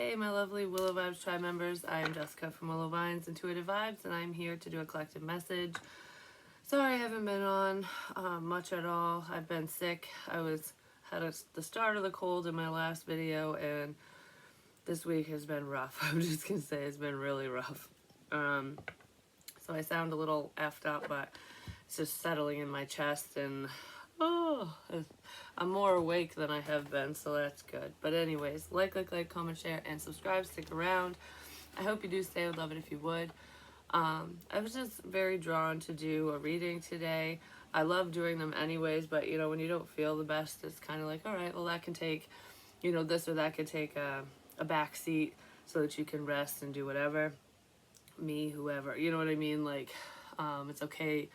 Hey, my lovely Willow Vibes Tribe members. I am Jessica from Willow Vines Intuitive Vibes, and I'm here to do a collective message. Sorry I haven't been on much at all. I've been sick. The start of the cold in my last video, and this week has been rough. I'm just gonna say it's been really rough. So I sound a little effed up, but it's just settling in my chest, and I'm more awake than I have been, so that's good. But anyways, like, comment, share, and subscribe. Stick around. I hope you do stay. I would love it if you would. I was just very drawn to do a reading today. I love doing them anyways, but you know, when you don't feel the best, it's kind of like, all right, well, that can take, you know, this or that could take a back seat so that you can rest and do whatever. Me, whoever, you know what I mean? Like, it's okay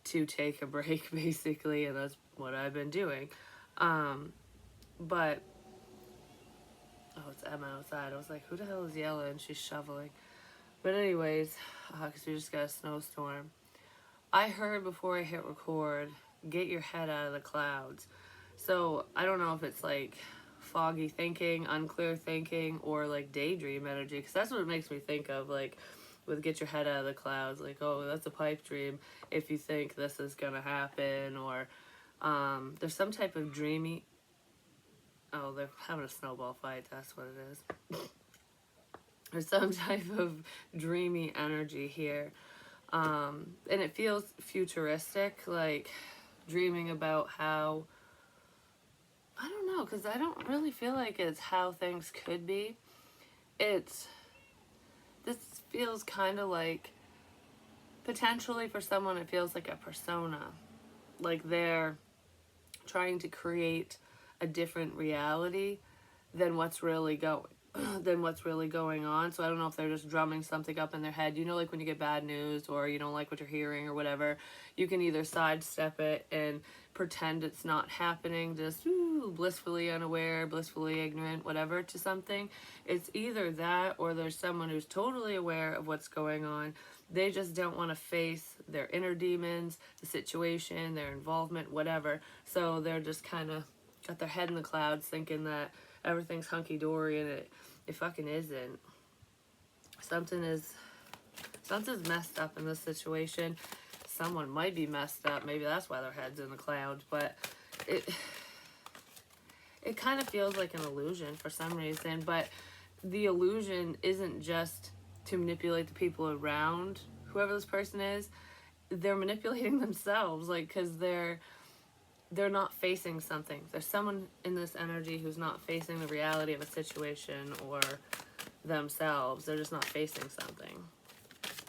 to take a break, basically, and that's what I've been doing. But it's Emma outside. I was like, who the hell is yelling? She's shoveling. But anyways, because we just got a snowstorm. I heard before I hit record, get your head out of the clouds. So I don't know if it's like foggy thinking, unclear thinking, or like daydream energy, because that's what it makes me think of, like with get your head out of the clouds, like, oh, that's a pipe dream if you think this is gonna happen, or there's some type of dreamy, oh, they're having a snowball fight, that's what it is. There's some type of dreamy energy here, and it feels futuristic, like dreaming about how, I don't know, because I don't really feel like it's how things could be. This feels kind of like, potentially for someone, it feels like a persona. Like they're trying to create a different reality than what's really going on. So I don't know if they're just drumming something up in their head. You know, like when you get bad news or you don't like what you're hearing or whatever, you can either sidestep it and pretend it's not happening, just blissfully unaware, blissfully ignorant, whatever, to something. It's either that, or there's someone who's totally aware of what's going on. They just don't want to face their inner demons, the situation, their involvement, whatever. So they're just kind of got their head in the clouds thinking that everything's hunky-dory, and it fucking isn't. Something's messed up in this situation. Someone might be messed up. Maybe that's why their head's in the clouds. But it kind of feels like an illusion for some reason. But the illusion isn't just to manipulate the people around whoever this person is. They're manipulating themselves, like, because they're not facing something. There's someone in this energy who's not facing the reality of a situation or themselves. They're just not facing something.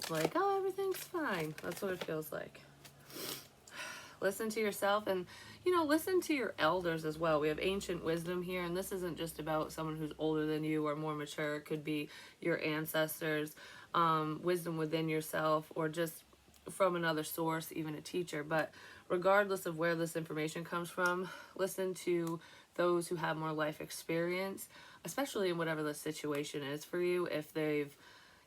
Like, oh, everything's fine. That's what it feels like. Listen to yourself, and, you know, listen to your elders as well. We have ancient wisdom here, and this isn't just about someone who's older than you or more mature. It could be your ancestors, wisdom within yourself, or just from another source, even a teacher. But regardless of where this information comes from, listen to those who have more life experience, especially in whatever the situation is for you, if they've,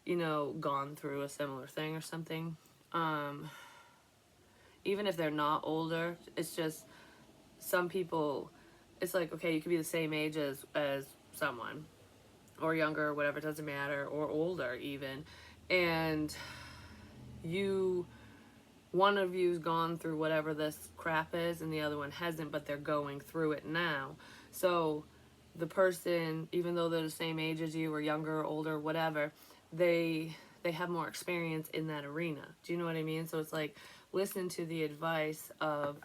you know, gone through a similar thing or something. Even if they're not older, it's just some people, it's like, okay, you could be the same age as someone, or younger, or whatever, it doesn't matter, or older even, and one of you's gone through whatever this crap is and the other one hasn't, but they're going through it now. So the person, even though they're the same age as you, or younger or older, whatever, they have more experience in that arena. Do you know what I mean? So it's like, listen to the advice of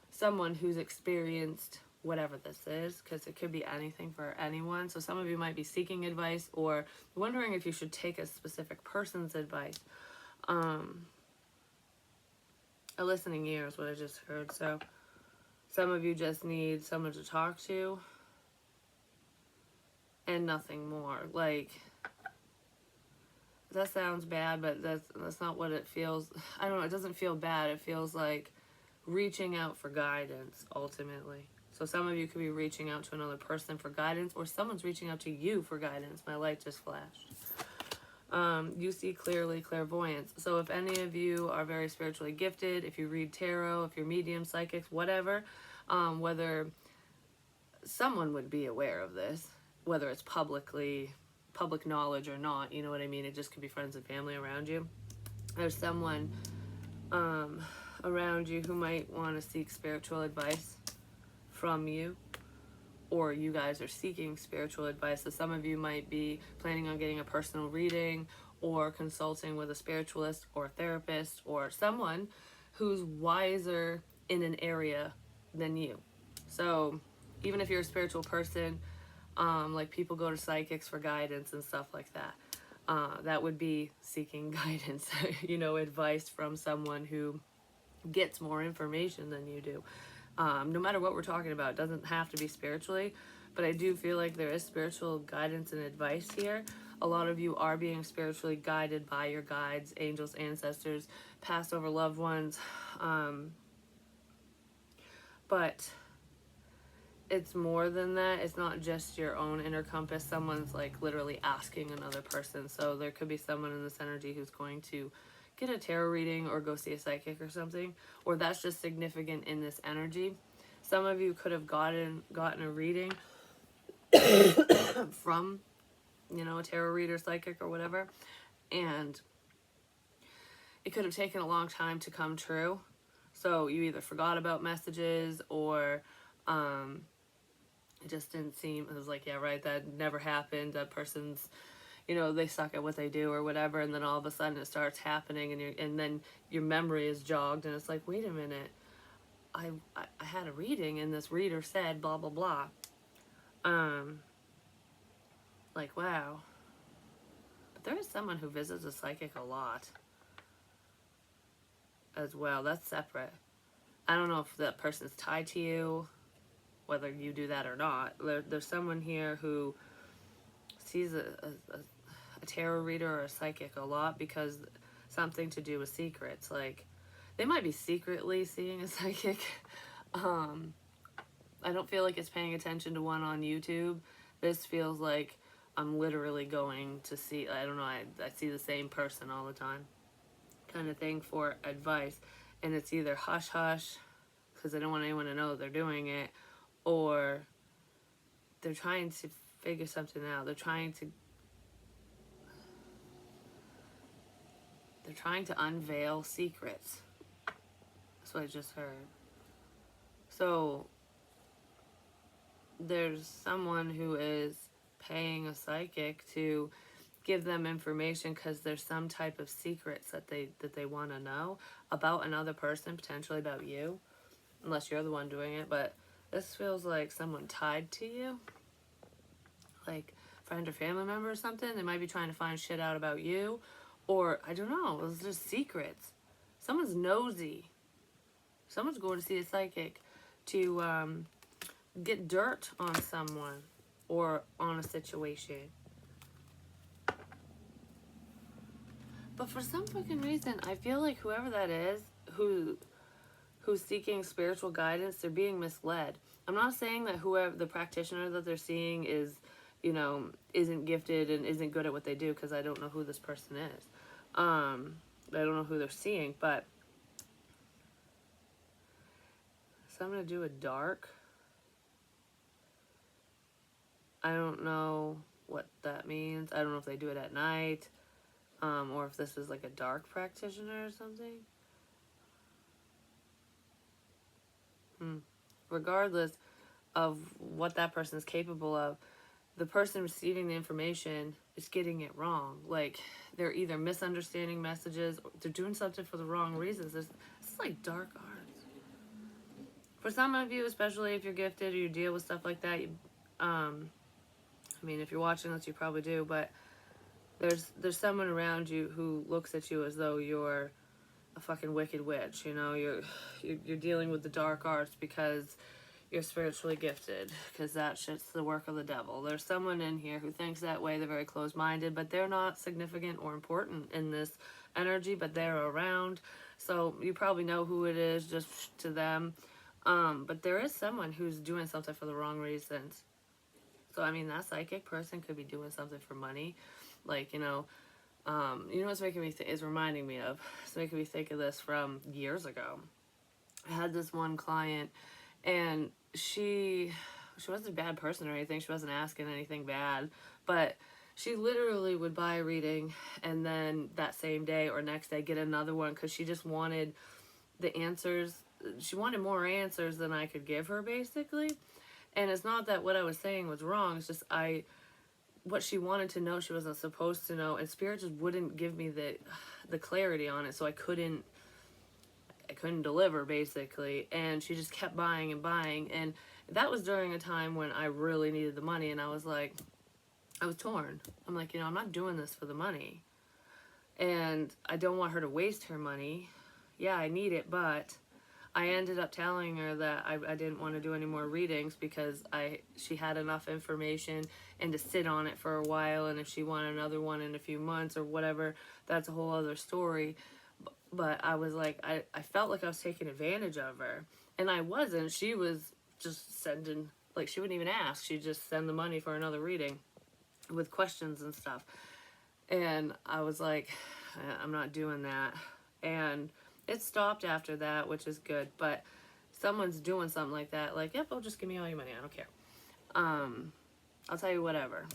someone who's experienced whatever this is, because it could be anything for anyone. So some of you might be seeking advice or wondering if you should take a specific person's advice. A listening ear is what I just heard. So some of you just need someone to talk to and nothing more. Like, that sounds bad, but that's not what it feels. I don't know, it doesn't feel bad. It feels like reaching out for guidance, ultimately. So some of you could be reaching out to another person for guidance, or someone's reaching out to you for guidance. My light just flashed. You see clearly, clairvoyance. So if any of you are very spiritually gifted, if you read tarot, if you're medium, psychics, whatever, whether someone would be aware of this, whether it's publicly public knowledge or not, you know what I mean? It just could be friends and family around you. There's someone around you who might want to seek spiritual advice from you, or you guys are seeking spiritual advice. So some of you might be planning on getting a personal reading or consulting with a spiritualist or a therapist or someone who's wiser in an area than you. So even if you're a spiritual person, like people go to psychics for guidance and stuff like that. That would be seeking guidance, advice from someone who gets more information than you do. No matter what we're talking about, it doesn't have to be spiritually, but I do feel like there is spiritual guidance and advice here. A lot of you are being spiritually guided by your guides, angels, ancestors, passed over loved ones. But it's more than that. It's not just your own inner compass. Someone's like literally asking another person. So there could be someone in this energy who's going to get a tarot reading or go see a psychic or something, or that's just significant in this energy. Some of you could have gotten a reading from, a tarot reader, psychic, or whatever, and it could have taken a long time to come true. So you either forgot about messages or it just didn't seem, it was like, yeah, right, that never happened. That person's, they suck at what they do or whatever, and then all of a sudden it starts happening, and then your memory is jogged, and it's like, wait a minute, I had a reading, and this reader said blah, blah, blah. Like, wow. But there is someone who visits a psychic a lot as well. That's separate. I don't know if that person's tied to you, whether you do that or not. There's someone here who sees a tarot reader or a psychic a lot because something to do with secrets. Like, they might be secretly seeing a psychic. I don't feel like it's paying attention to one on YouTube. This feels like I'm literally going to see, I don't know, I see the same person all the time kind of thing for advice. And it's either hush hush, because they don't want anyone to know that they're doing it, or they're trying to figure something out. They're trying to unveil secrets. That's what I just heard. So there's someone who is paying a psychic to give them information because there's some type of secrets that they want to know about another person, potentially about you, unless you're the one doing it. But this feels like someone tied to you, like friend or family member or something. They might be trying to find shit out about you, or I don't know, it's just secrets. Someone's nosy. Someone's going to see a psychic to get dirt on someone or on a situation. But for some fucking reason, I feel like whoever that is who's seeking spiritual guidance, they're being misled. I'm not saying that whoever the practitioner that they're seeing is, isn't gifted and isn't good at what they do, because I don't know who this person is. I don't know who they're seeing, but something to do with dark. I don't know what that means. I don't know if they do it at night, or if this is like a dark practitioner or something. Regardless of what that person is capable of, the person receiving the information is getting it wrong. Like, they're either misunderstanding messages, or they're doing something for the wrong reasons. This is like dark arts. For some of you, especially if you're gifted or you deal with stuff like that, if you're watching this, you probably do, but there's someone around you who looks at you as though you're a fucking wicked witch. You're dealing with the dark arts because you're spiritually gifted, because that shit's the work of the devil. There's someone in here who thinks that way. They're very closed-minded, but they're not significant or important in this energy, but they're around. So you probably know who it is just to them. But there is someone who's doing something for the wrong reasons. So, that psychic person could be doing something for money. Like, what's making me is reminding me of? It's making me think of this from years ago. I had this one client, and she wasn't a bad person or anything. She wasn't asking anything bad, but she literally would buy a reading and then that same day or next day get another one because she just wanted the answers. She wanted more answers than I could give her, basically. And it's not that what I was saying was wrong. It's just what she wanted to know, she wasn't supposed to know, and Spirit just wouldn't give me the clarity on it, so I couldn't deliver, basically. And she just kept buying and buying, and that was during a time when I really needed the money, and I was like, I was torn. I'm like, I'm not doing this for the money, and I don't want her to waste her money. Yeah, I need it, but I ended up telling her that I didn't want to do any more readings because she had enough information and to sit on it for a while, and if she wanted another one in a few months or whatever, that's a whole other story. But I was like, I felt like I was taking advantage of her, and I wasn't. She was just sending, like, she wouldn't even ask. She'd just send the money for another reading with questions and stuff. And I was like, I'm not doing that. And it stopped after that, which is good. But someone's doing something like that, like, yep, just give me all your money. I don't care. I'll tell you whatever.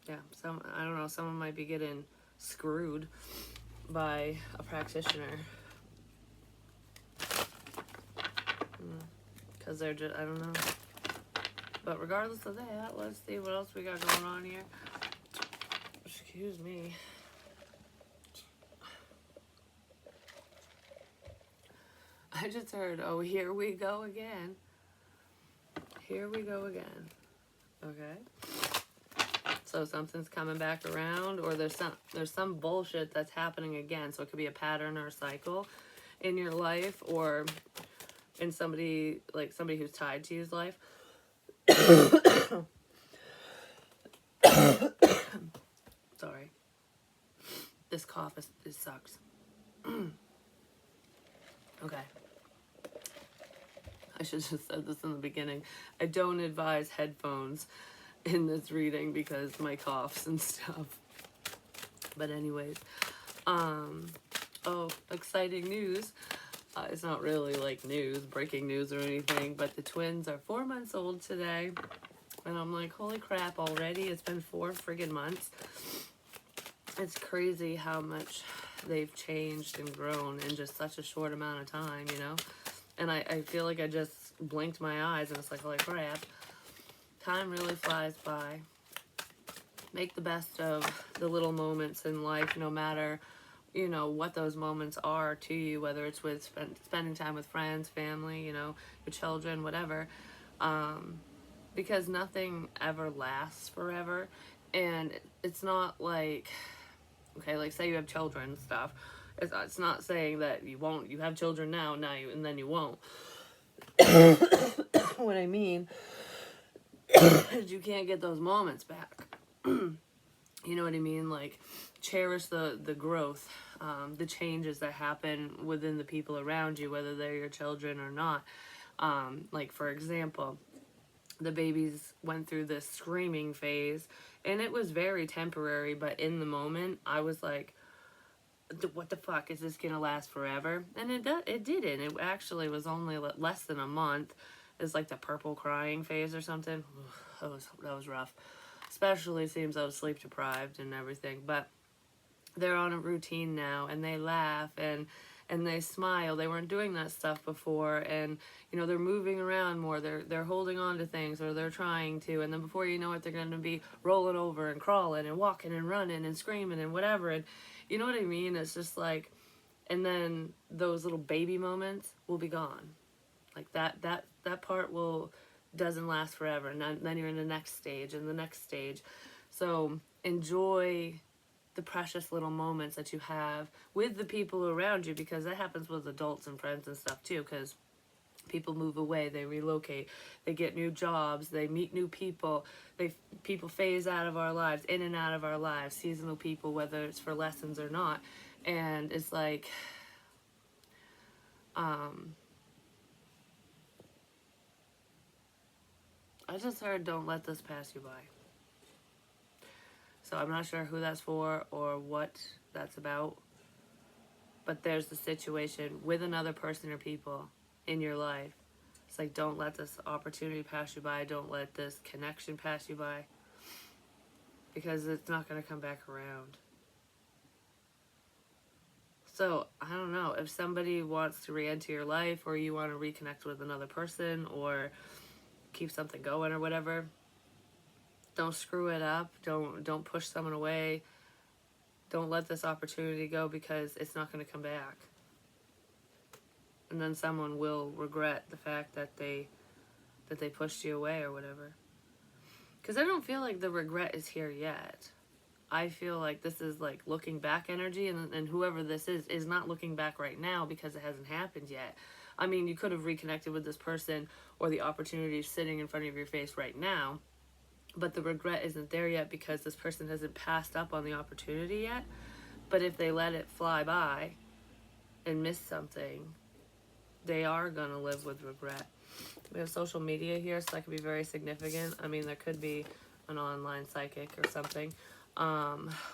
Yeah, I don't know, someone might be getting screwed by a practitioner. Because they're just, I don't know. But regardless of that, let's see what else we got going on here. Excuse me. I just heard, oh, here we go again. Here we go again. Okay. So something's coming back around, or there's some bullshit that's happening again. So it could be a pattern or a cycle in your life, or in somebody who's tied to you's life. Sorry. This cough it sucks. Okay. I should have said this in the beginning. I don't advise headphones in this reading because my coughs and stuff. But anyways, exciting news. It's not really like news, breaking news or anything, but the twins are 4 months old today. And I'm like, holy crap, already? It's been 4 friggin' months. It's crazy how much they've changed and grown in just such a short amount of time, And I feel like I just blinked my eyes and it's like, holy crap. Time really flies by. Make the best of the little moments in life, no matter, what those moments are to you, whether it's with spending time with friends, family, your children, whatever. Because nothing ever lasts forever. And it's not like, okay, like say you have children and stuff. It's not saying that you have children now, and then you won't. What I mean is you can't get those moments back. You know what I mean? Like, cherish the growth, the changes that happen within the people around you, whether they're your children or not. Like, for example, the babies went through this screaming phase, and it was very temporary, but in the moment, I was like, what the fuck, is this gonna last forever? And it didn't. It actually was only less than a month. It's like the purple crying phase or something. That was rough. Especially seems I was sleep deprived and everything. But they're on a routine now, and they laugh and they smile. They weren't doing that stuff before, and they're moving around more. They're holding on to things, or they're trying to, and then before you know it, they're going to be rolling over and crawling and walking and running and screaming and whatever. And you know what I mean? It's just like, and then those little baby moments will be gone. Like that part doesn't last forever, and then you're in the next stage and the next stage. So enjoy the precious little moments that you have with the people around you, because that happens with adults and friends and stuff too, because people move away, they relocate, they get new jobs, they meet new people, people phase out of our lives, in and out of our lives, seasonal people, whether it's for lessons or not. And it's like, I just heard, don't let this pass you by. So I'm not sure who that's for or what that's about. But there's the situation with another person or people in your life. It's like, don't let this opportunity pass you by. Don't let this connection pass you by. Because it's not going to come back around. So, I don't know. If somebody wants to re-enter your life, or you want to reconnect with another person, or keep something going or whatever, don't screw it up. Don't push someone away. Don't let this opportunity go, because it's not going to come back. And then someone will regret the fact that they pushed you away or whatever. Because I don't feel like the regret is here yet. I feel like this is like looking back energy, and whoever this is not looking back right now because it hasn't happened yet. I mean, you could have reconnected with this person, or the opportunity is sitting in front of your face right now, but the regret isn't there yet because this person hasn't passed up on the opportunity yet. But if they let it fly by and miss something, they are going to live with regret. We have social media here, so that could be very significant. I mean, there could be an online psychic or something,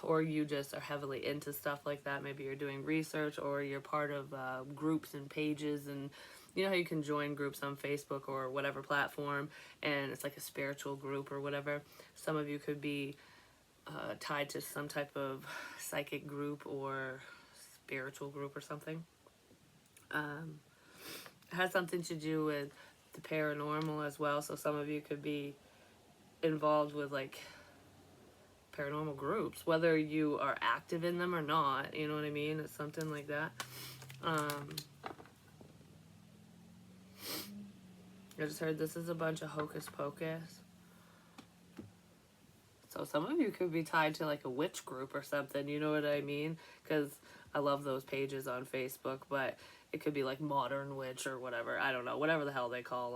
or you just are heavily into stuff like that. Maybe you're doing research, or you're part of groups and pages, and you know how you can join groups on Facebook or whatever platform, and it's like a spiritual group or whatever. Some of you could be tied to some type of psychic group or spiritual group or something. It has something to do with the paranormal as well. So some of you could be involved with like paranormal groups, whether you are active in them or not. You know what I mean? It's something like that. I just heard this is a bunch of hocus pocus. So some of you could be tied to like a witch group or something. You know what I mean? Because I love those pages on Facebook, but it could be like Modern Witch or whatever. I don't know. Whatever the hell they call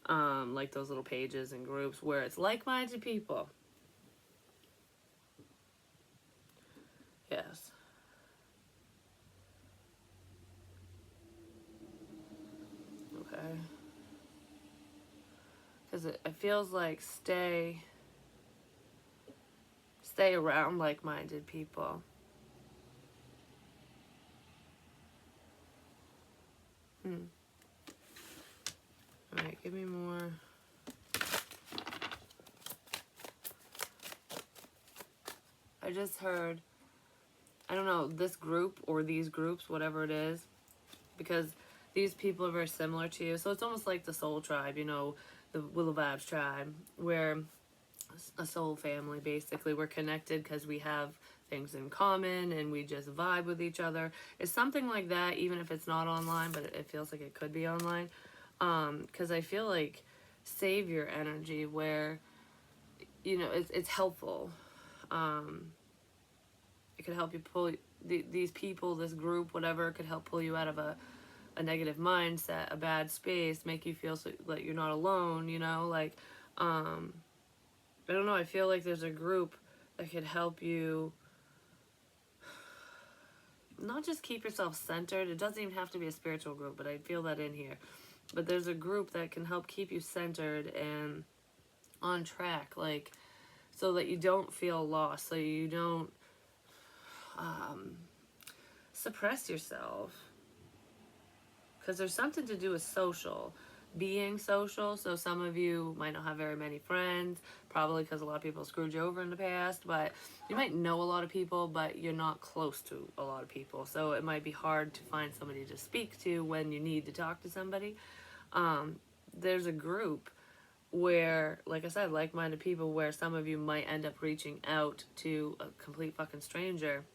them. Like those little pages and groups where it's like-minded people. Yes. Okay. Because it feels like stay around like-minded people. Alright, give me more. I just heard, I don't know, this group or these groups, whatever it is, because these people are very similar to you. So it's almost like the soul tribe, you know, the Willow Vibes tribe, where a soul family, basically. We're connected because we have things in common and we just vibe with each other. It's something like that, even if it's not online, but it feels like it could be online. Because I feel like savior energy, where, you know, it's helpful. It could help you pull these people, this group, whatever, could help pull you out of a negative mindset, a bad space, make you feel so, like you're not alone, you know, like, I don't know, I feel like there's a group that could help you not just keep yourself centered. It doesn't even have to be a spiritual group, but I feel that in here. But there's a group that can help keep you centered and on track, like, so that you don't feel lost, so you don't suppress yourself. Because there's something to do with being social. So some of you might not have very many friends, probably because a lot of people screwed you over in the past, but you might know a lot of people, but you're not close to a lot of people. So it might be hard to find somebody to speak to when you need to talk to somebody. There's a group where, like I said, like-minded people, where some of you might end up reaching out to a complete fucking stranger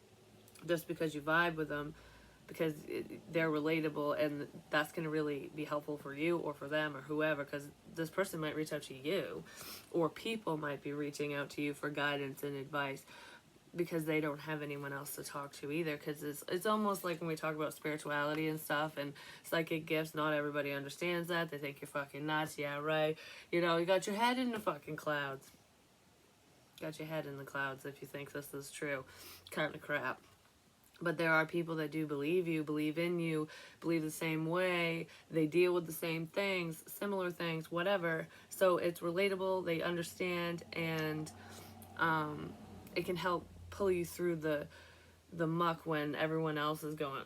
just because you vibe with them, because they're relatable, and that's going to really be helpful for you or for them or whoever, because this person might reach out to you, or people might be reaching out to you for guidance and advice because they don't have anyone else to talk to either. Because it's almost like when we talk about spirituality and stuff and psychic gifts, not everybody understands that. They think you're fucking nuts. Yeah, right. You know, you got your head in the fucking clouds. Got your head in the clouds if you think this is true. Kind of crap. But there are people that do believe you, believe in you, believe the same way. They deal with the same things, similar things, whatever. So it's relatable, they understand, and it can help pull you through the muck when everyone else is going,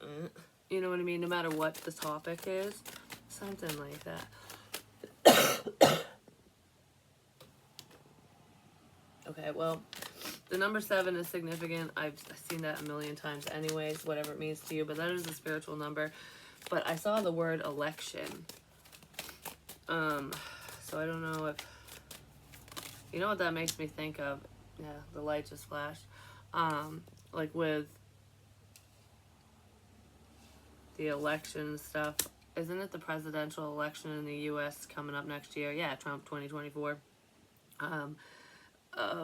You know what I mean? No matter what the topic is. Something like that. Okay, well, the number 7 is significant. I've seen that a million times anyways, whatever it means to you, but that is a spiritual number. But I saw the word election. So I don't know if, you know what that makes me think of? Yeah, the light just flashed. Like with the election stuff, isn't it the presidential election in the U.S. coming up next year? Yeah, Trump 2024.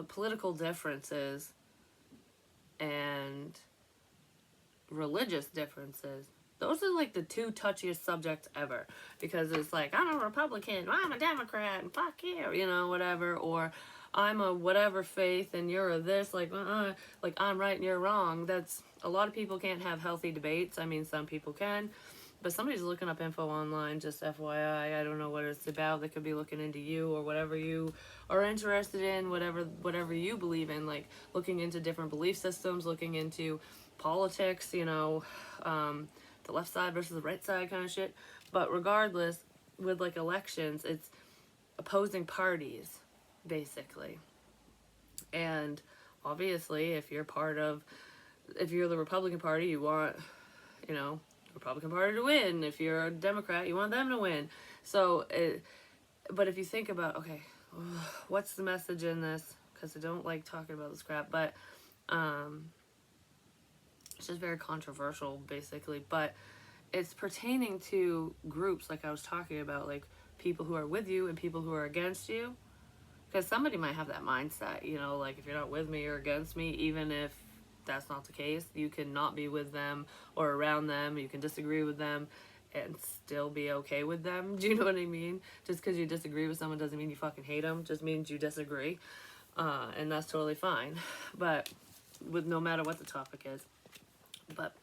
Political differences and religious differences, those are like the two touchiest subjects ever, because it's like, I'm a Republican, I'm a Democrat, and fuck you, you know, whatever, or I'm a whatever faith and you're a this, like I'm right and you're wrong. That's, a lot of people can't have healthy debates. I mean, some people can, but somebody's looking up info online, just FYI. I don't know what it's about. They could be looking into you or whatever you are interested in, whatever you believe in, like looking into different belief systems, looking into politics, you know, the left side versus the right side kind of shit. But regardless, with like elections, it's opposing parties, basically. And obviously, if you're the Republican Party, you want, you know, Republican Party to win. If you're a Democrat, you want them to win. So, but if you think about, okay, what's the message in this? Because I don't like talking about this crap, but it's just very controversial, basically. But it's pertaining to groups, like I was talking about, like people who are with you and people who are against you. Because somebody might have that mindset, you know, like if you're not with me or against me, even if that's not the case, you can not be with them or around them. You can disagree with them and still be okay with them. Do you know what I mean? Just because you disagree with someone doesn't mean you fucking hate them. Just means you disagree. And that's totally fine. But with no matter what the topic is. But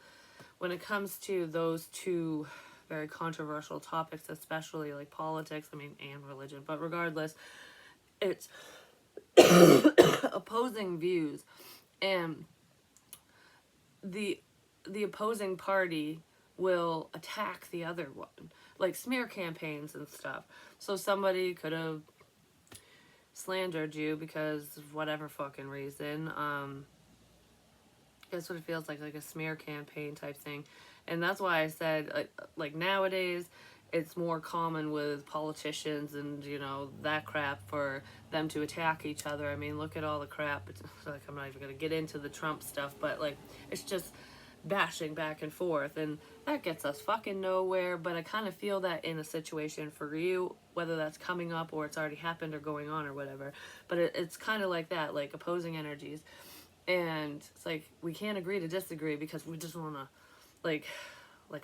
when it comes to those two very controversial topics, especially like politics, I mean, and religion, but regardless, it's opposing views, and the opposing party will attack the other one, like smear campaigns and stuff. So somebody could have slandered you because of whatever fucking reason. That's what it feels like a smear campaign type thing. And that's why I said, like nowadays, it's more common with politicians and, you know, that crap for them to attack each other. I mean, look at all the crap. It's like, I'm not even going to get into the Trump stuff, but, like, it's just bashing back and forth. And that gets us fucking nowhere. But I kind of feel that in a situation for you, whether that's coming up or it's already happened or going on or whatever. But it's kind of like that, like opposing energies. And it's like, we can't agree to disagree because we just want to, like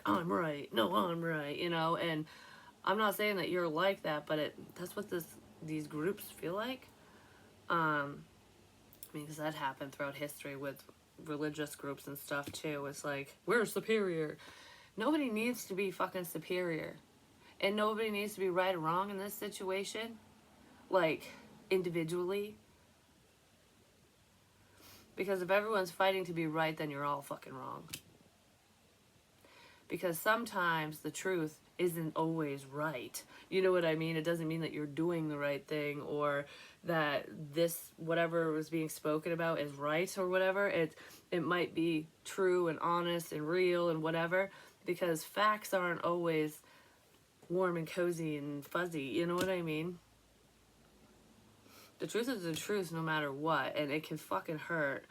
I'm right, no, I'm right, you know. And I'm not saying that you're like that, but that's what these groups feel like. I mean, because that happened throughout history with religious groups and stuff too. It's like, we're superior. Nobody needs to be fucking superior, and nobody needs to be right or wrong in this situation, like individually. Because if everyone's fighting to be right, then you're all fucking wrong. Because sometimes the truth isn't always right. You know what I mean? It doesn't mean that you're doing the right thing or that this, whatever was being spoken about, is right or whatever. It might be true and honest and real and whatever, because facts aren't always warm and cozy and fuzzy. You know what I mean? The truth is the truth no matter what, and it can fucking hurt.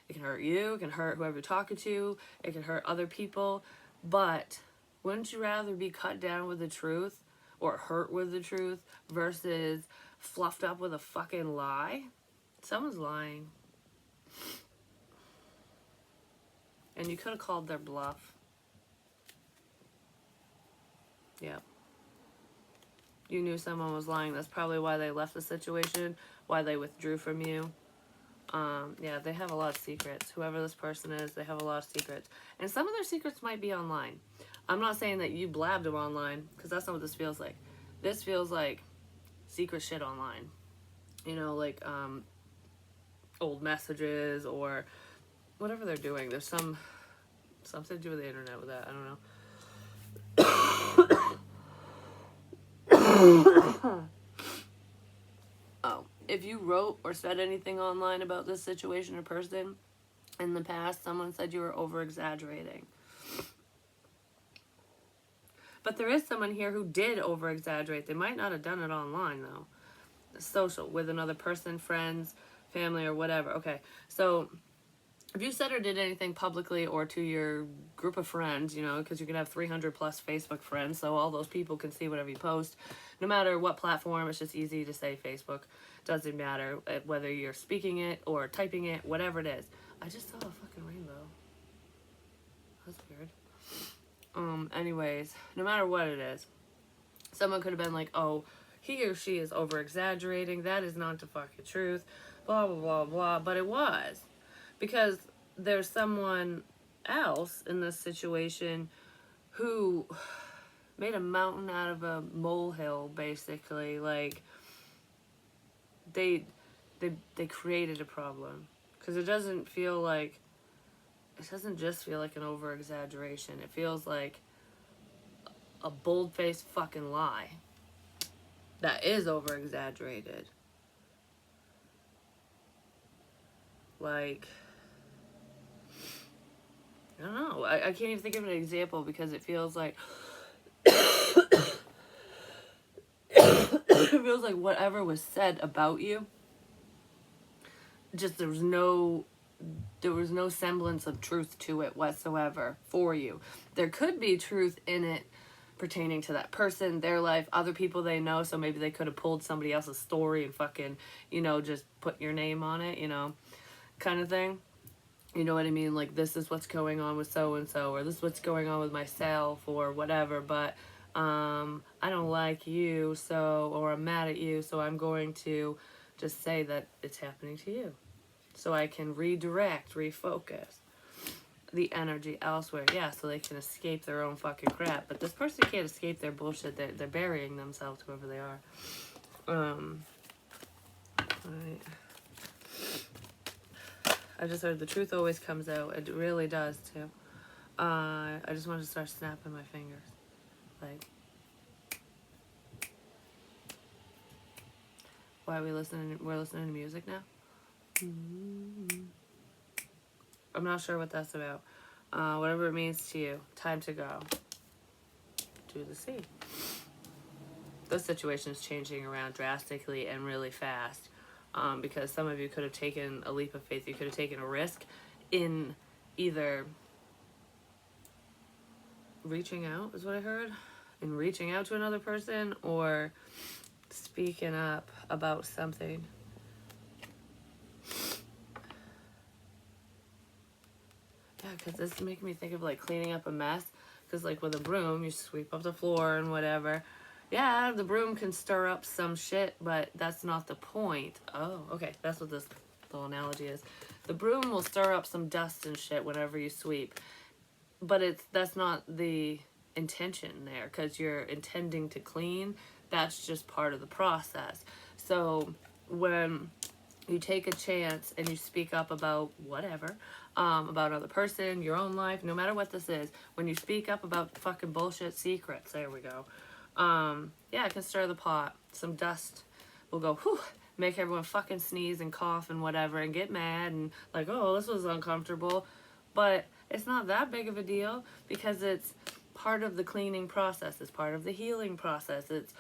It can hurt you, it can hurt whoever you're talking to, it can hurt other people, but wouldn't you rather be cut down with the truth or hurt with the truth versus fluffed up with a fucking lie? Someone's lying. And you could have called their bluff. Yeah. You knew someone was lying. That's probably why they left the situation, why they withdrew from you. Yeah, they have a lot of secrets. Whoever this person is, they have a lot of secrets. And some of their secrets might be online. I'm not saying that you blabbed them online, because that's not what this feels like. This feels like secret shit online. You know, like, old messages or whatever they're doing. There's something to do with the internet with that. I don't know. Oh, if you wrote or said anything online about this situation or person in the past, someone said you were over-exaggerating. But there is someone here who did over-exaggerate. They might not have done it online, though. Social, with another person, friends, family, or whatever. Okay, so if you said or did anything publicly or to your group of friends, because you can have 300 plus Facebook friends, so all those people can see whatever you post, no matter what platform. It's just easy to say Facebook. Doesn't matter whether you're speaking it or typing it, whatever it is. I just saw a fucking rainbow. That's weird. Anyways, no matter what it is, someone could have been like, oh, he or she is over exaggerating. That is not the fucking truth. Blah, blah, blah, blah. But it was. Because there's someone else in this situation who made a mountain out of a molehill, basically. Like, they created a problem. Because it doesn't just feel like an over-exaggeration. It feels like a bold-faced fucking lie that is over-exaggerated. Like, I don't know. I can't even think of an example because it feels like it feels like whatever was said about you, just there was no semblance of truth to it whatsoever for you. There could be truth in it pertaining to that person, their life, other people they know, so maybe they could have pulled somebody else's story and fucking, just put your name on it, kind of thing. You know what I mean? Like, this is what's going on with so-and-so, or this is what's going on with myself, or whatever, but I don't like you, or I'm mad at you, so I'm going to just say that it's happening to you. So I can redirect, refocus the energy elsewhere. Yeah, so they can escape their own fucking crap. But this person can't escape their bullshit. They're burying themselves, whoever they are. Right. I just heard the truth always comes out. It really does, too. I just want to start snapping my fingers. Like, why are we listening? We're listening to music now? I'm not sure what that's about. Whatever it means to you. Time to go. To the sea. This situation is changing around drastically and really fast. Because some of you could have taken a leap of faith. You could have taken a risk in either reaching out, is what I heard, in reaching out to another person, or speaking up about something. Yeah, because this is making me think of, like, cleaning up a mess. Because, like, with a broom, you sweep up the floor and whatever. Yeah, the broom can stir up some shit, but that's not the point. Oh, okay, that's what this little analogy is. The broom will stir up some dust and shit whenever you sweep. But that's not the intention there, because you're intending to clean. That's just part of the process. So when you take a chance and you speak up about whatever, about another person, your own life, no matter what this is, when you speak up about fucking bullshit secrets, there we go. Yeah, it can stir the pot. Some dust will go, whew, make everyone fucking sneeze and cough and whatever and get mad and like, oh, this was uncomfortable. But it's not that big of a deal because it's part of the cleaning process. It's part of the healing process. It's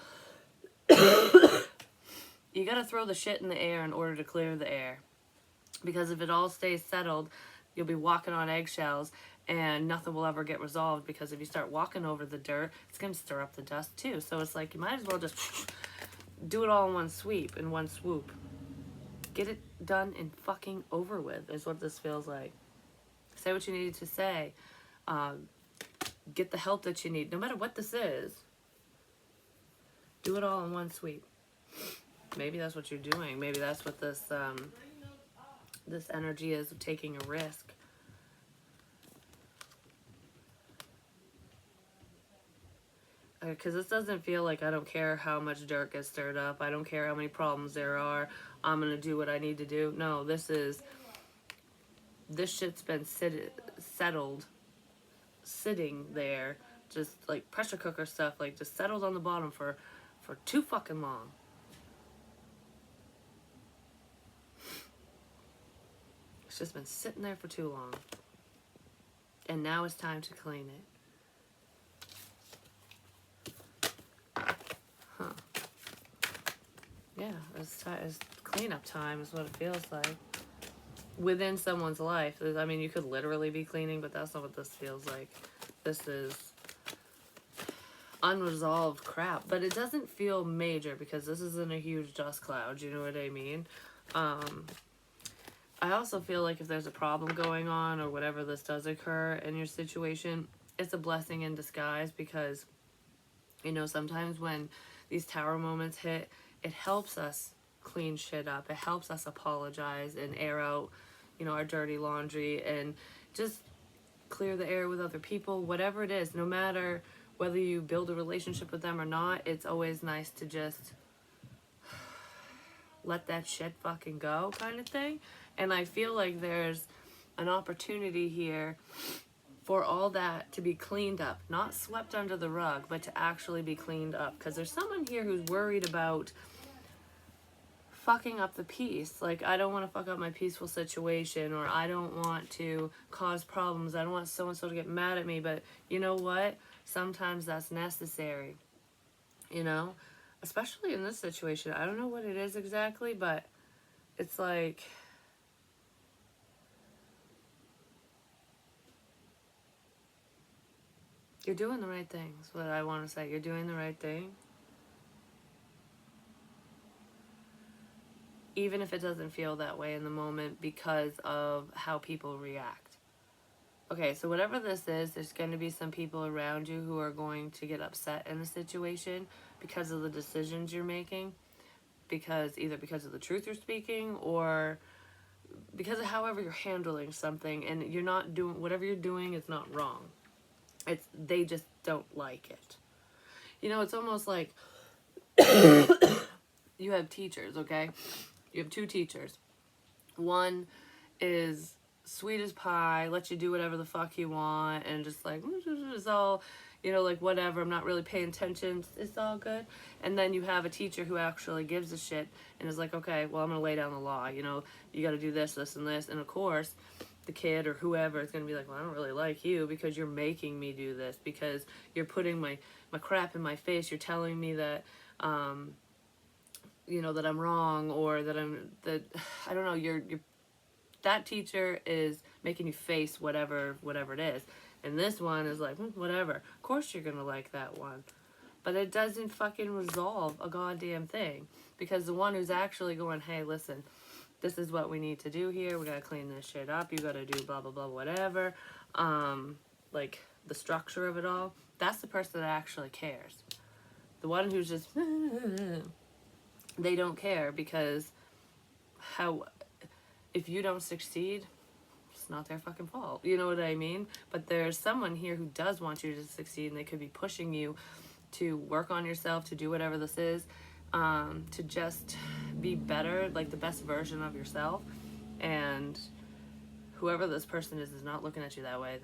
you gotta throw the shit in the air in order to clear the air. Because if it all stays settled, you'll be walking on eggshells and nothing will ever get resolved, because if you start walking over the dirt, it's going to stir up the dust too. So it's like you might as well just do it all in one sweep, in one swoop. Get it done and fucking over with is what this feels like. Say what you needed to say. Get the help that you need, no matter what this is. Do it all in one sweep. Maybe that's what you're doing. Maybe that's what this this energy is, of taking a risk. Because this doesn't feel like I don't care how much dirt gets stirred up. I don't care how many problems there are. I'm going to do what I need to do. No, this shit's been settled, sitting there, just like pressure cooker stuff, like just settled on the bottom for for too fucking long. It's just been sitting there for too long. And now it's time to clean it. Huh. Yeah, it's cleanup time is what it feels like. Within someone's life. I mean, you could literally be cleaning, but that's not what this feels like. This is unresolved crap. But it doesn't feel major because this isn't a huge dust cloud. You know what I mean? I also feel like if there's a problem going on or whatever this does occur in your situation, it's a blessing in disguise because, you know, sometimes when these tower moments hit, it helps us clean shit up. It helps us apologize and air out, you know, our dirty laundry and just clear the air with other people, whatever it is. No matter whether you build a relationship with them or not, it's always nice to just let that shit fucking go kind of thing. And I feel like there's an opportunity here for all that to be cleaned up, not swept under the rug, but to actually be cleaned up. Because there's someone here who's worried about fucking up the peace. Like, I don't want to fuck up my peaceful situation, or I don't want to cause problems. I don't want so-and-so to get mad at me. But you know what? Sometimes that's necessary, you know? Especially in this situation. I don't know what it is exactly, but it's like... You're doing the right thing, is what I want to say. You're doing the right thing. Even if it doesn't feel that way in the moment because of how people react. Okay, so whatever this is, there's going to be some people around you who are going to get upset in the situation because of the decisions you're making. Either because of the truth you're speaking or because of however you're handling something, and you're not doing, whatever you're doing is not wrong. They just don't like it. You know, it's almost like you have teachers, okay? You have two teachers. One is sweet as pie, lets you do whatever the fuck you want, and just like, it's all, you know, like whatever, I'm not really paying attention, it's all good. And then you have a teacher who actually gives a shit and is like, okay, well, I'm gonna lay down the law, you know, you gotta do this, this, and this. And of course, the kid or whoever is going to be like, well, I don't really like you because you're making me do this, because you're putting my crap in my face, you're telling me that, you know, that I'm wrong, or that I don't know, you're that teacher is making you face whatever it is. And this one is like, whatever. Of course you're going to like that one. But it doesn't fucking resolve a goddamn thing. Because the one who's actually going, hey, listen, this is what we need to do here. We got to clean this shit up. You got to do blah, blah, blah, whatever. Like the structure of it all. That's the person that actually cares. The one who's just, they don't care, because if you don't succeed, it's not their fucking fault. You know what I mean? But there's someone here who does want you to succeed, and they could be pushing you to work on yourself, to do whatever this is, to just be better, like the best version of yourself. And whoever this person is not looking at you that way.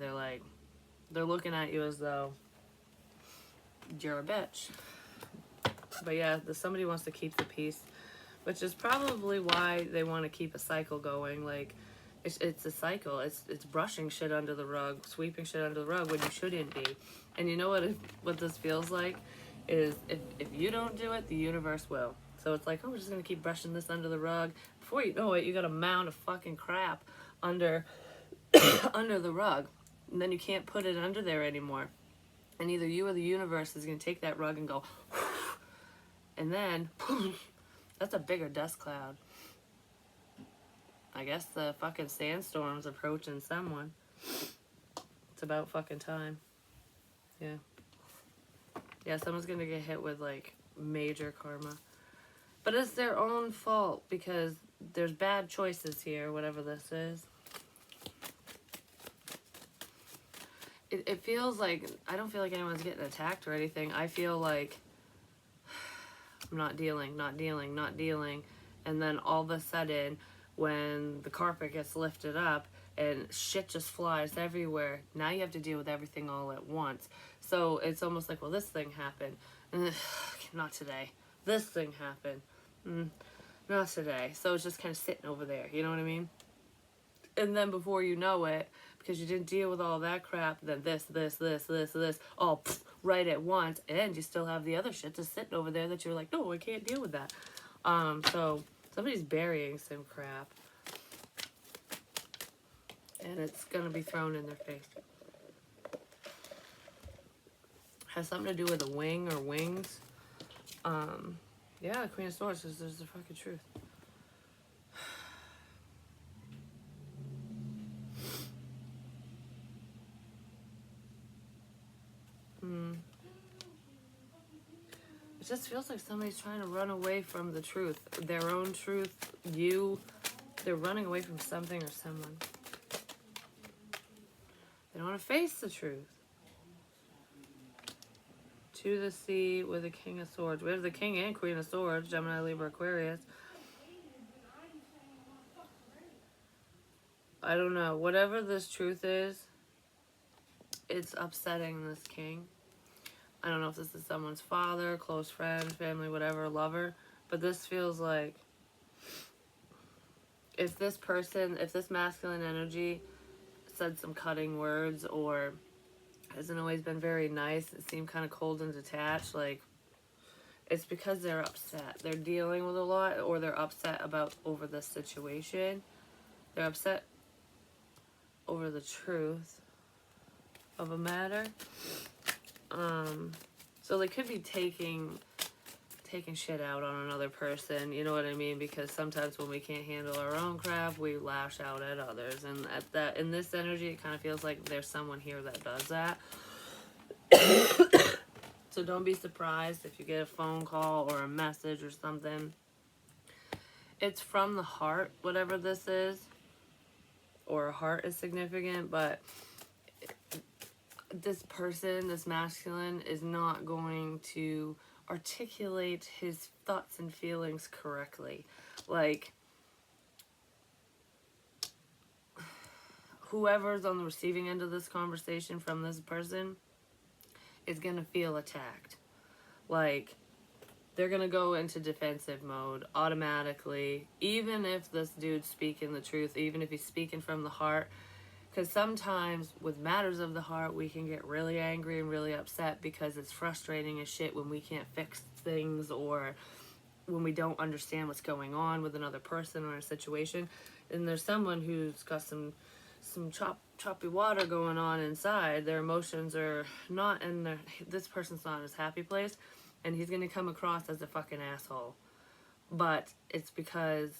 They're looking at you as though you're a bitch. But yeah, somebody wants to keep the peace, which is probably why they want to keep a cycle going. Like, it's a cycle. It's brushing shit under the rug, sweeping shit under the rug when you shouldn't be. And you know what this feels like is, if you don't do it, the universe will. So it's like, oh, we're just gonna keep brushing this under the rug. Before you know it, you got a mound of fucking crap under under the rug, and then you can't put it under there anymore. And either you or the universe is gonna take that rug and go, and then that's a bigger dust cloud. I guess the fucking sandstorm's approaching someone. It's about fucking time. Yeah. Yeah, someone's gonna get hit with, like, major karma. But it's their own fault, because there's bad choices here, whatever this is. It feels like, I don't feel like anyone's getting attacked or anything. I feel like I'm not dealing. And then all of a sudden, when the carpet gets lifted up and shit just flies everywhere, now you have to deal with everything all at once. So it's almost like, well, this thing happened. Ugh, not today. This thing happened. Not today. So it's just kind of sitting over there. You know what I mean? And then before you know it, because you didn't deal with all that crap, then this, all right at once, and you still have the other shit just sitting over there that you're like, no, I can't deal with that. So somebody's burying some crap, and it's gonna be thrown in their face. Has something to do with a wing or wings. Yeah, Queen of Swords says there's the fucking truth. It just feels like somebody's trying to run away from the truth. Their own truth, they're running away from something or someone. They don't want to face the truth. To the sea with the King of Swords. We have the King and Queen of Swords, Gemini, Libra, Aquarius. I don't know. Whatever this truth is, it's upsetting this King. I don't know if this is someone's father, close friend, family, whatever, lover. But this feels like if this masculine energy said some cutting words or hasn't always been very nice, it seemed kind of cold and detached, like, it's because they're upset. They're dealing with a lot, or they're upset over this situation. They're upset over the truth of a matter. So they could be taking shit out on another person, you know what I mean? Because sometimes when we can't handle our own crap, we lash out at others. And in this energy, it kind of feels like there's someone here that does that. So don't be surprised if you get a phone call or a message or something. It's from the heart, whatever this is. Or a heart is significant, but this person, this masculine, is not going to articulate his thoughts and feelings correctly. Like, whoever's on the receiving end of this conversation from this person is going to feel attacked. Like, they're going to go into defensive mode automatically, even if this dude's speaking the truth, even if he's speaking from the heart. Because sometimes with matters of the heart, we can get really angry and really upset because it's frustrating as shit when we can't fix things or when we don't understand what's going on with another person or a situation. And there's someone who's got some choppy water going on inside. Their emotions are not in this person's not in his happy place, and he's going to come across as a fucking asshole. But it's because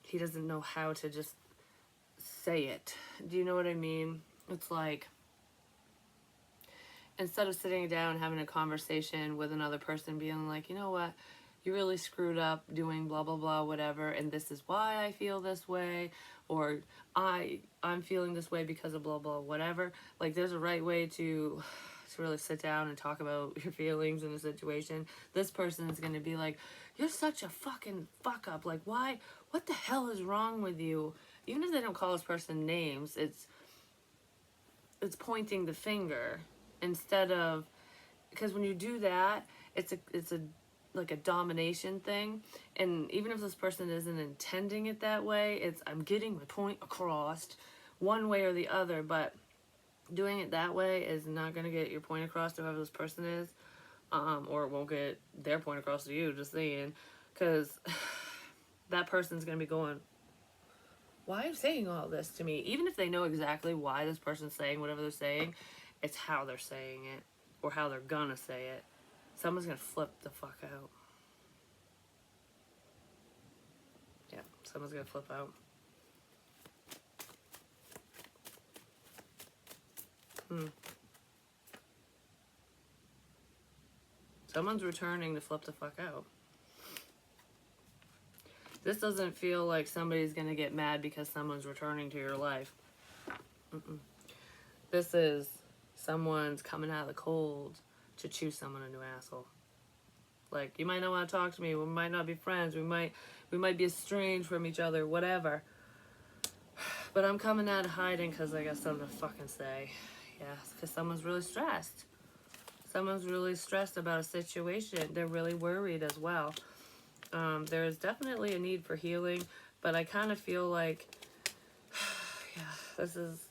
he doesn't know how to just say it. Do you know what I mean? It's like, instead of sitting down and having a conversation with another person, being like, you know what, you really screwed up doing blah blah blah whatever, and this is why I feel this way, or I'm feeling this way because of blah blah whatever. Like, there's a right way to really sit down and talk about your feelings in a situation. This person is going to be like, you're such a fucking fuck up. Like, why? What the hell is wrong with you? Even if they don't call this person names, it's pointing the finger instead of, because when you do that, it's a like a domination thing. And even if this person isn't intending it that way, it's, I'm getting my point across one way or the other. But doing it that way is not going to get your point across to whoever this person is, or it won't get their point across to you, just saying. Because that person's going to be going, why are you saying all this to me? Even if they know exactly why this person's saying whatever they're saying, it's how they're saying it, or how they're gonna say it. Someone's gonna flip the fuck out. Yeah, someone's gonna flip out. Someone's returning to flip the fuck out. This doesn't feel like somebody's gonna get mad because someone's returning to your life. This is someone's coming out of the cold to choose someone a new asshole. Like, you might not want to talk to me, we might not be friends, we might be estranged from each other, whatever. But I'm coming out of hiding because I got something to fucking say. Yeah, because someone's really stressed. Someone's really stressed about a situation. They're really worried as well. There is definitely a need for healing, but I kind of feel like, yeah,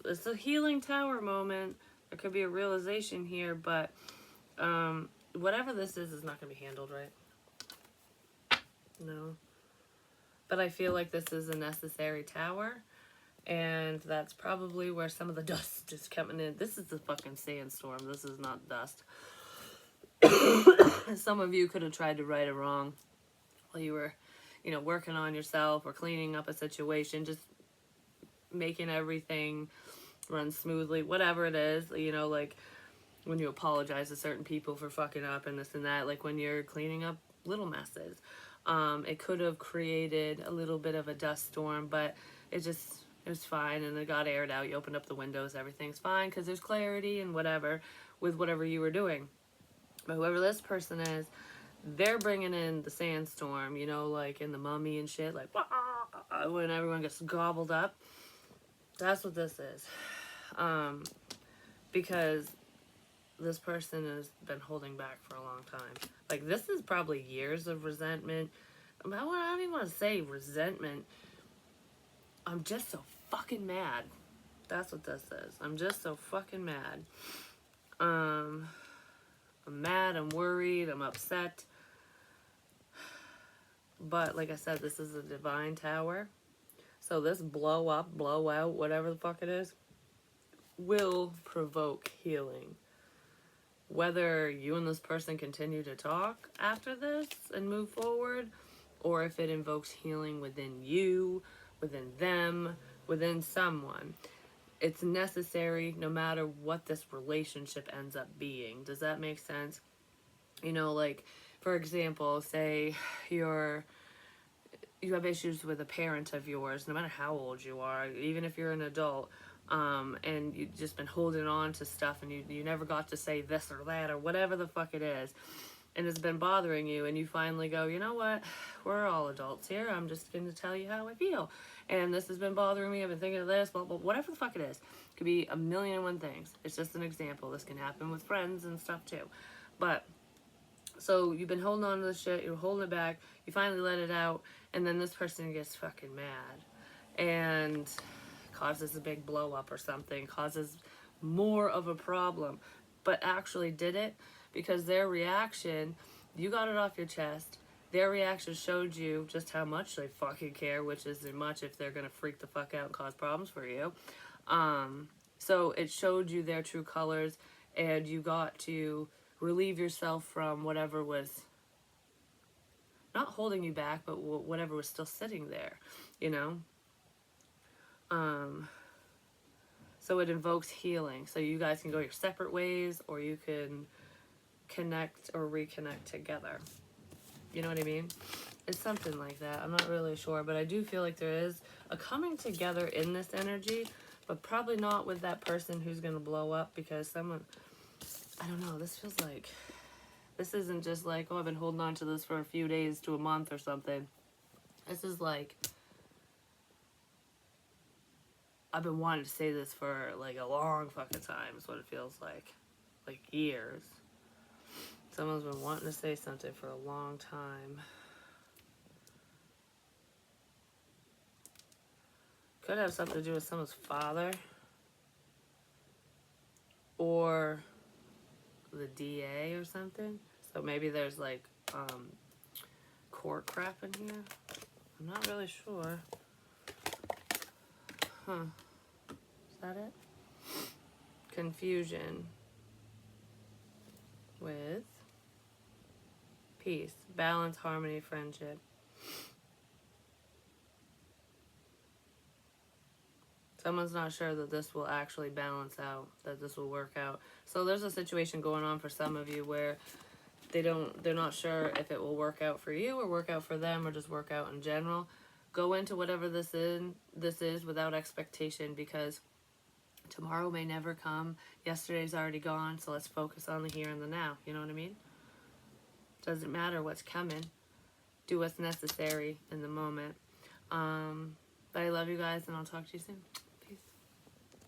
it's a healing tower moment. There could be a realization here, but whatever this is not going to be handled right. No. But I feel like this is a necessary tower, and that's probably where some of the dust is coming in. This is the fucking sandstorm. This is not dust. Some of you could have tried to right a wrong while you were, working on yourself or cleaning up a situation, just making everything run smoothly, whatever it is, like when you apologize to certain people for fucking up and this and that, like when you're cleaning up little messes. It could have created a little bit of a dust storm, but it was fine, and it got aired out. You opened up the windows, everything's fine, because there's clarity and whatever with whatever you were doing. But whoever this person is, they're bringing in the sandstorm, like in the Mummy and shit, like when everyone gets gobbled up. That's what this is. Because this person has been holding back for a long time. Like, this is probably years of resentment. I don't even want to say resentment. I'm just so fucking mad. That's what this is. I'm just so fucking mad. I'm mad, I'm worried, I'm upset. But like I said, this is a divine tower. So this blow up, blow out, whatever the fuck it is, will provoke healing. Whether you and this person continue to talk after this and move forward, or if it invokes healing within you, within them, within someone. It's necessary no matter what this relationship ends up being. Does that make sense? Like, for example, say you have issues with a parent of yours, no matter how old you are, even if you're an adult, and you've just been holding on to stuff, and you never got to say this or that or whatever the fuck it is, and it's been bothering you, and you finally go, you know what, we're all adults here, I'm just going to tell you how I feel, and this has been bothering me, I've been thinking of this, blah, blah, whatever the fuck it is. It could be a million and one things. It's just an example. This can happen with friends and stuff too. But so you've been holding on to this shit, you're holding it back, you finally let it out, and then this person gets fucking mad and causes a big blow up or something, causes more of a problem, but actually did it because their reaction, you got it off your chest, their reaction showed you just how much they fucking care, which isn't much if they're gonna freak the fuck out and cause problems for you. So it showed you their true colors, and you got to relieve yourself from whatever was not holding you back, but whatever was still sitting there, So it invokes healing. So you guys can go your separate ways, or you can connect or reconnect together. You know what I mean? It's something like that. I'm not really sure, but I do feel like there is a coming together in this energy, but probably not with that person who's going to blow up, because someone, I don't know, this feels like, this isn't just like, oh, I've been holding on to this for a few days to a month or something. This is like, I've been wanting to say this for like a long fucking time is what it feels like. Like years. Someone's been wanting to say something for a long time. Could have something to do with someone's father. Or the DA or something. So maybe there's like court crap in here. I'm not really sure. Huh. Is that it? Confusion with peace, balance, harmony, friendship. Someone's not sure that this will actually balance out, that this will work out. So there's a situation going on for some of you where they're not sure if it will work out for you or work out for them or just work out in general. Go into whatever this is without expectation, because tomorrow may never come. Yesterday's already gone, so let's focus on the here and the now. You know what I mean? Doesn't matter what's coming. Do what's necessary in the moment. But I love you guys, and I'll talk to you soon.